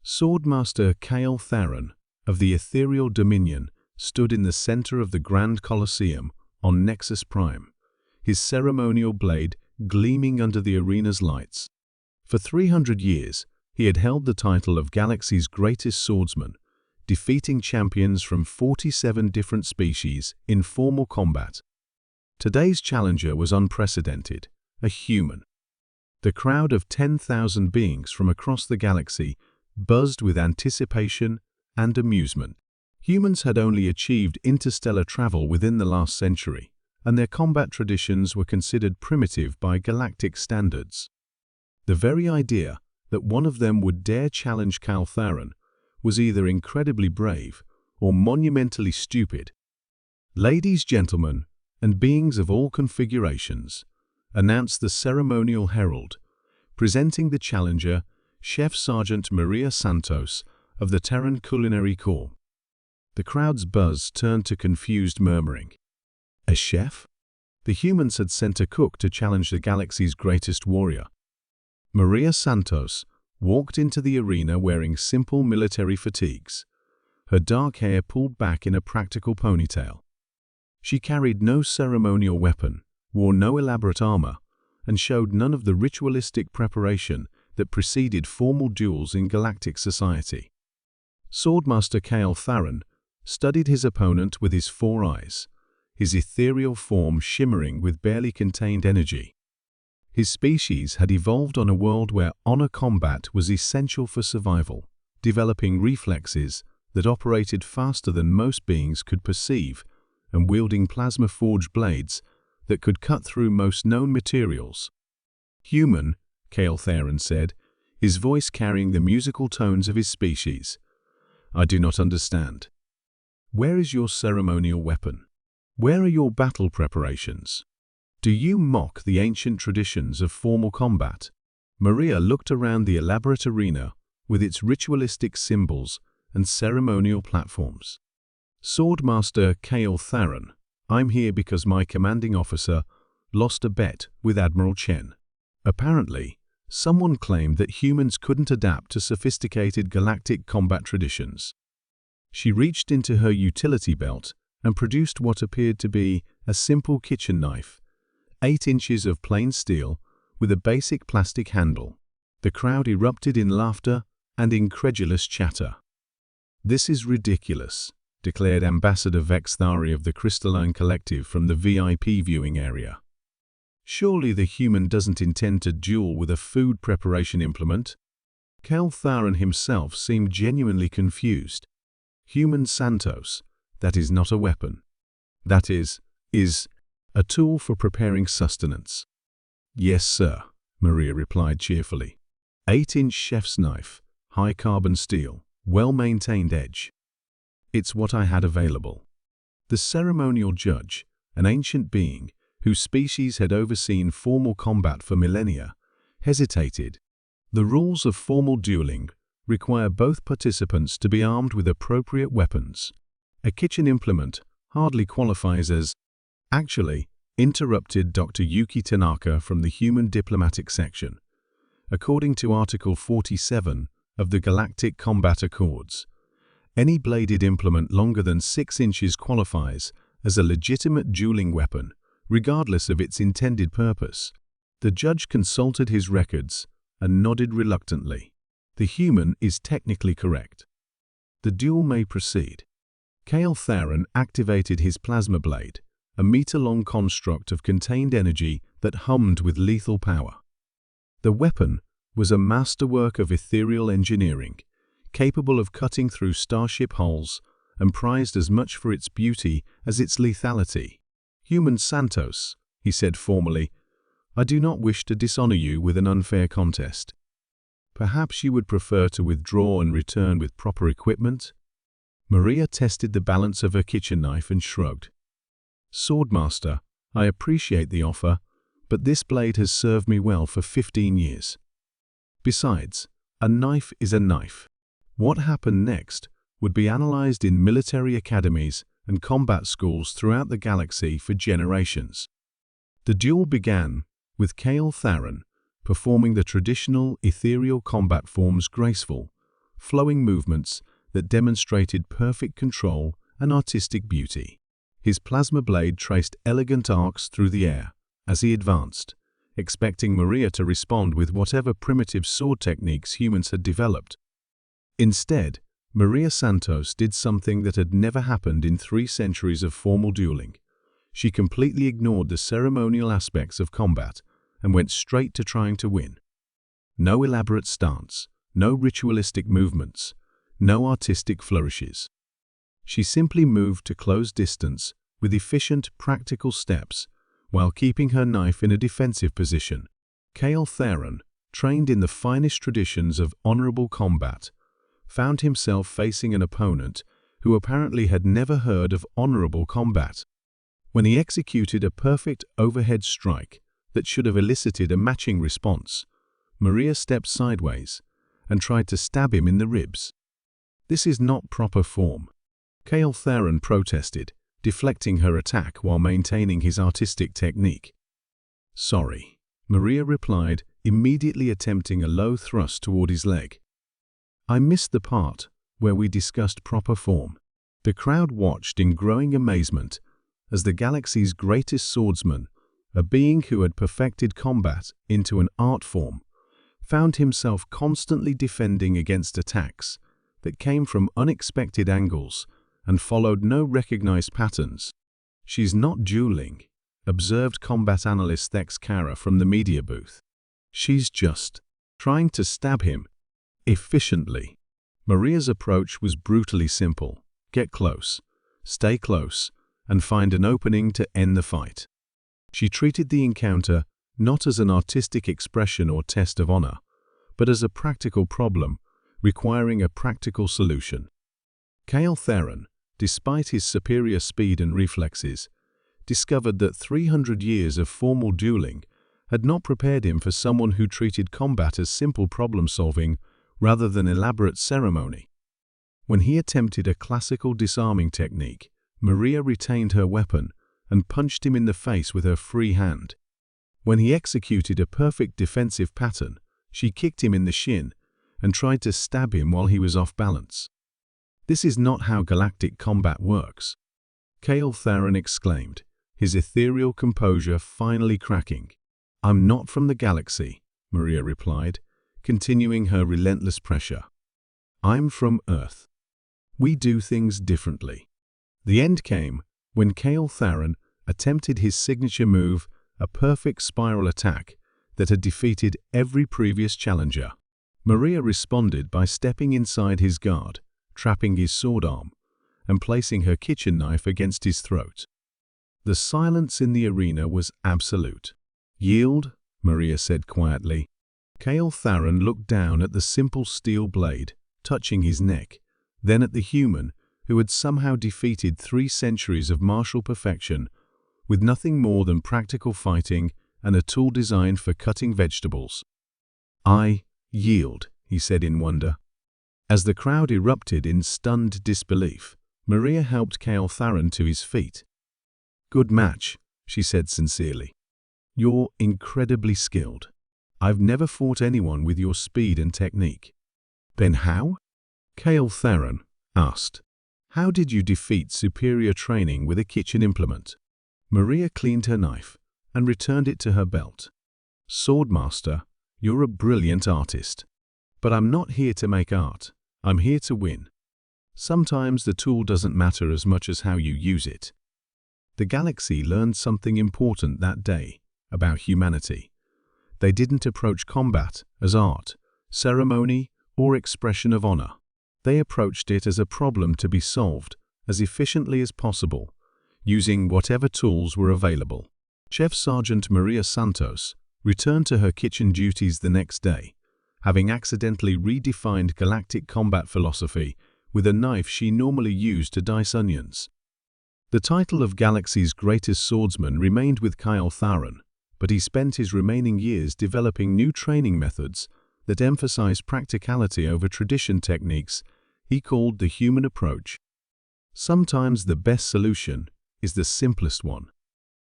Swordmaster Kael Tharon of the Ethereal Dominion stood in the center of the Grand Colosseum on Nexus Prime, his ceremonial blade gleaming under the arena's lights. For 300 years, he had held the title of Galaxy's greatest swordsman, defeating champions from 47 different species in formal combat. Today's challenger was unprecedented, a human. The crowd of 10,000 beings from across the galaxy buzzed with anticipation and amusement. Humans had only achieved interstellar travel within the last century, and their combat traditions were considered primitive by galactic standards. The very idea that one of them would dare challenge Kael Tharon was either incredibly brave or monumentally stupid. Ladies, gentlemen, and beings of all configurations, announced the ceremonial herald, presenting the challenger, Chef Sergeant Maria Santos of the Terran Culinary Corps. The crowd's buzz turned to confused murmuring. A chef? The humans had sent a cook to challenge the galaxy's greatest warrior. Maria Santos walked into the arena wearing simple military fatigues, her dark hair pulled back in a practical ponytail. She carried no ceremonial weapon, wore no elaborate armor, and showed none of the ritualistic preparation that preceded formal duels in galactic society. Swordmaster Kael Tharon studied his opponent with his four eyes, his ethereal form shimmering with barely contained energy. His species had evolved on a world where honor combat was essential for survival, developing reflexes that operated faster than most beings could perceive and wielding plasma-forged blades that could cut through most known materials. Human, Kael Tharon said, his voice carrying the musical tones of his species. I do not understand. Where is your ceremonial weapon? Where are your battle preparations? Do you mock the ancient traditions of formal combat? Maria looked around the elaborate arena with its ritualistic symbols and ceremonial platforms. Swordmaster Kael Tharon, I'm here because my commanding officer lost a bet with Admiral Chen. Apparently, someone claimed that humans couldn't adapt to sophisticated galactic combat traditions. She reached into her utility belt and produced what appeared to be a simple kitchen knife, 8 inches of plain steel with a basic plastic handle. The crowd erupted in laughter and incredulous chatter. This is ridiculous, declared Ambassador Vex Thari of the Crystalline Collective from the VIP viewing area. Surely the human doesn't intend to duel with a food preparation implement? Kael Tharon himself seemed genuinely confused. Human Santos, that is not a weapon. That is a tool for preparing sustenance. Yes, sir, Maria replied cheerfully. 8-inch chef's knife, high-carbon steel, well-maintained edge. It's what I had available. The ceremonial judge, an ancient being whose species had overseen formal combat for millennia, hesitated. The rules of formal dueling require both participants to be armed with appropriate weapons. A kitchen implement hardly qualifies as... Actually, interrupted Dr. Yuki Tanaka from the Human Diplomatic Section. According to Article 47 of the Galactic Combat Accords, any bladed implement longer than 6 inches qualifies as a legitimate dueling weapon, regardless of its intended purpose. The judge consulted his records and nodded reluctantly. The human is technically correct. The duel may proceed. Kael Tharon activated his plasma blade, a meter-long construct of contained energy that hummed with lethal power. The weapon was a masterwork of ethereal engineering, capable of cutting through starship hulls and prized as much for its beauty as its lethality. Human Santos, he said formally, I do not wish to dishonor you with an unfair contest. Perhaps you would prefer to withdraw and return with proper equipment? Maria tested the balance of her kitchen knife and shrugged. Swordmaster, I appreciate the offer, but this blade has served me well for 15 years. Besides, a knife is a knife. What happened next would be analyzed in military academies and combat schools throughout the galaxy for generations. The duel began with Kael Tharon performing the traditional ethereal combat forms graceful, flowing movements that demonstrated perfect control and artistic beauty. His plasma blade traced elegant arcs through the air as he advanced, expecting Maria to respond with whatever primitive sword techniques humans had developed. Instead, Maria Santos did something that had never happened in 3 centuries of formal dueling. She completely ignored the ceremonial aspects of combat and went straight to trying to win. No elaborate stance, no ritualistic movements, no artistic flourishes. She simply moved to close distance with efficient, practical steps while keeping her knife in a defensive position. Cale Theron, trained in the finest traditions of honorable combat, found himself facing an opponent who apparently had never heard of honorable combat. When he executed a perfect overhead strike that should have elicited a matching response, Maria stepped sideways and tried to stab him in the ribs. "This is not proper form," Cale Theron protested, deflecting her attack while maintaining his artistic technique. "Sorry," Maria replied, immediately attempting a low thrust toward his leg. "I missed the part where we discussed proper form." The crowd watched in growing amazement as the galaxy's greatest swordsman, a being who had perfected combat into an art form, found himself constantly defending against attacks that came from unexpected angles and followed no recognized patterns. "She's not dueling," observed combat analyst Thex Kara from the media booth. "She's just trying to stab him efficiently." Maria's approach was brutally simple: get close, stay close, and find an opening to end the fight. She treated the encounter not as an artistic expression or test of honor, but as a practical problem requiring a practical solution. Cale Theron, despite his superior speed and reflexes, discovered that 300 years of formal dueling had not prepared him for someone who treated combat as simple problem-solving rather than elaborate ceremony. When he attempted a classical disarming technique, Maria retained her weapon and punched him in the face with her free hand. When he executed a perfect defensive pattern, she kicked him in the shin and tried to stab him while he was off balance. "This is not how galactic combat works," Cale Theron exclaimed, his ethereal composure finally cracking. "I'm not from the galaxy," Maria replied, continuing her relentless pressure. "I'm from Earth. We do things differently." The end came when Cale Theron attempted his signature move, a perfect spiral attack that had defeated every previous challenger. Maria responded by stepping inside his guard, trapping his sword arm, and placing her kitchen knife against his throat. The silence in the arena was absolute. "Yield," Maria said quietly. Cale Theron looked down at the simple steel blade, touching his neck, then at the human who had somehow defeated 3 centuries of martial perfection with nothing more than practical fighting and a tool designed for cutting vegetables. "I yield," he said in wonder. As the crowd erupted in stunned disbelief, Maria helped Cale Theron to his feet. "Good match," she said sincerely. "You're incredibly skilled. I've never fought anyone with your speed and technique." "Then how?" Cale Theron asked. "How did you defeat superior training with a kitchen implement?" Maria cleaned her knife and returned it to her belt. "Swordmaster, you're a brilliant artist. But I'm not here to make art. I'm here to win. Sometimes the tool doesn't matter as much as how you use it." The galaxy learned something important that day about humanity. They didn't approach combat as art, ceremony, or expression of honor. They approached it as a problem to be solved as efficiently as possible, using whatever tools were available. Chef Sergeant Maria Santos returned to her kitchen duties the next day, having accidentally redefined galactic combat philosophy with a knife she normally used to dice onions. The title of Galaxy's greatest swordsman remained with Cale Theron, but he spent his remaining years developing new training methods that emphasized practicality over tradition techniques he called the human approach. Sometimes the best solution is the simplest one.